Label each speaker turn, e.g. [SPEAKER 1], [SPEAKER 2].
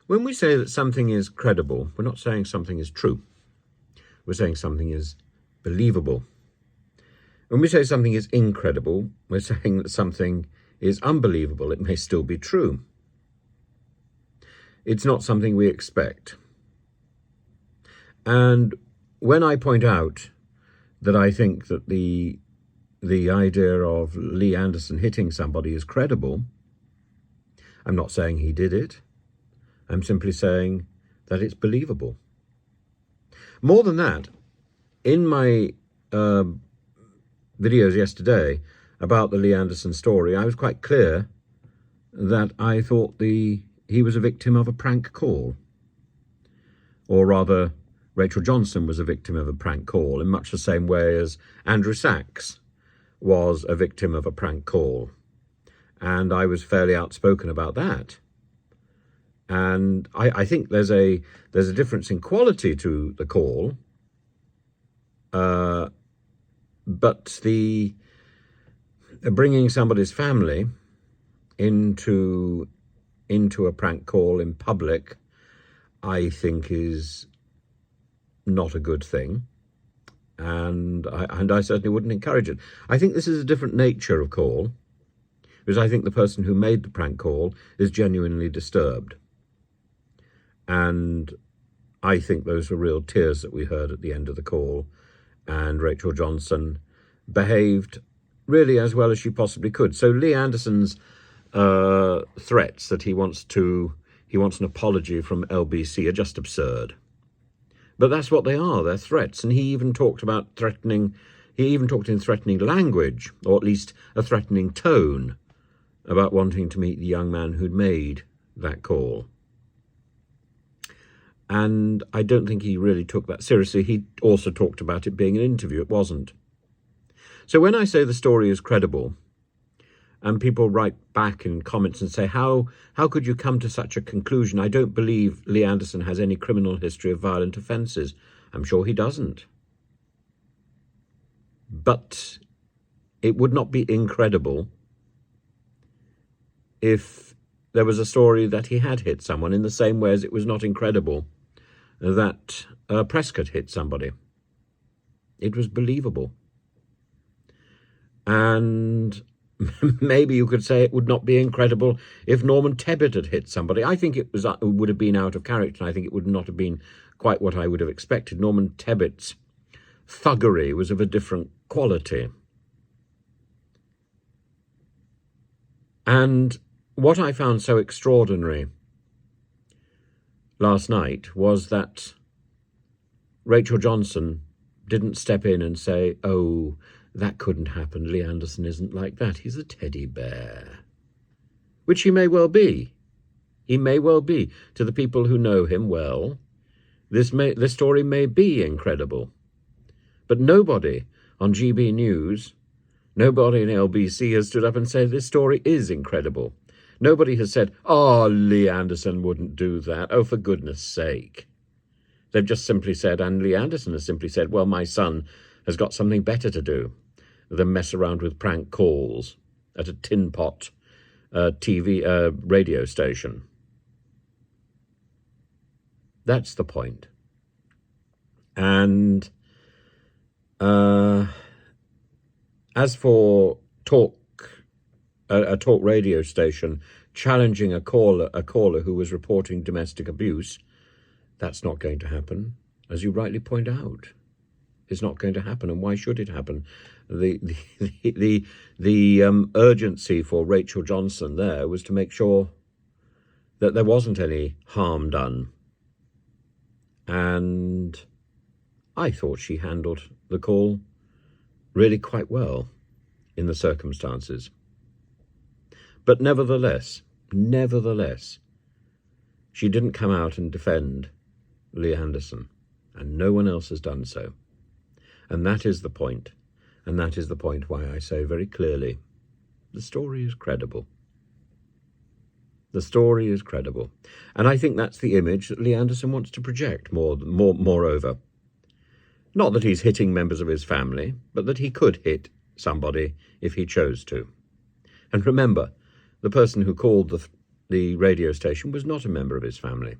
[SPEAKER 1] When we say that something is credible, we're not saying something is true. We're saying something is believable. When we say something is incredible, we're saying that something is unbelievable. It may still be true. It's not something we expect. And when I point out that I think that the idea of Lee Anderson hitting somebody is credible, I'm not saying he did it. I'm simply saying that it's believable. More than that, in my videos yesterday about the Lee Anderson story, I was quite clear that I thought he was a victim of a prank call. Or rather, Rachel Johnson was a victim of a prank call in much the same way as Andrew Sachs was a victim of a prank call. And I was fairly outspoken about that. And I think there's a difference in quality to the call, but the bringing somebody's family into a prank call in public, I think is not a good thing, and I certainly wouldn't encourage it. I think this is a different nature of call, because I think the person who made the prank call is genuinely disturbed. And I think those were real tears that we heard at the end of the call, and Rachel Johnson behaved really as well as she possibly could. So Lee Anderson's threats that he wants an apology from LBC are just absurd. But that's what they are, they're threats. And he even talked about in threatening language, or at least a threatening tone, about wanting to meet the young man who'd made that call. And I don't think he really took that seriously. He also talked about it being an interview. It wasn't. So when I say the story is credible, and people write back in comments and say, how could you come to such a conclusion? I don't believe Lee Anderson has any criminal history of violent offences. I'm sure he doesn't. But it would not be incredible if there was a story that he had hit someone, in the same way as it was not incredible that Prescott hit somebody. It was believable. And maybe you could say it would not be incredible if Norman Tebbit had hit somebody. I think it would have been out of character, and I think it would not have been quite what I would have expected. Norman Tebbit's thuggery was of a different quality. And what I found so extraordinary last night was that Rachel Johnson didn't step in and say, oh, that couldn't happen. Lee Anderson isn't like that. He's a teddy bear. Which he may well be. He may well be. To the people who know him well, this story may be incredible. But nobody on GB News, nobody in LBC has stood up and said this story is incredible. Nobody has said, oh, Lee Anderson wouldn't do that. Oh, for goodness sake. They've just simply said, and Lee Anderson has simply said, well, my son has got something better to do than mess around with prank calls at a tin pot radio station. That's the point. And as for a talk radio station challenging a caller who was reporting domestic abuse, that's not going to happen, as you rightly point out. It's not going to happen, and why should it happen? The urgency for Rachel Johnson there was to make sure that there wasn't any harm done, and I thought she handled the call really quite well in the circumstances. But nevertheless, she didn't come out and defend Lee Anderson, and no one else has done so. And that is the point. And that is the point why I say very clearly, the story is credible. The story is credible. And I think that's the image that Lee Anderson wants to project moreover. Not that he's hitting members of his family, but that he could hit somebody if he chose to. And remember, the person who called the radio station was not a member of his family.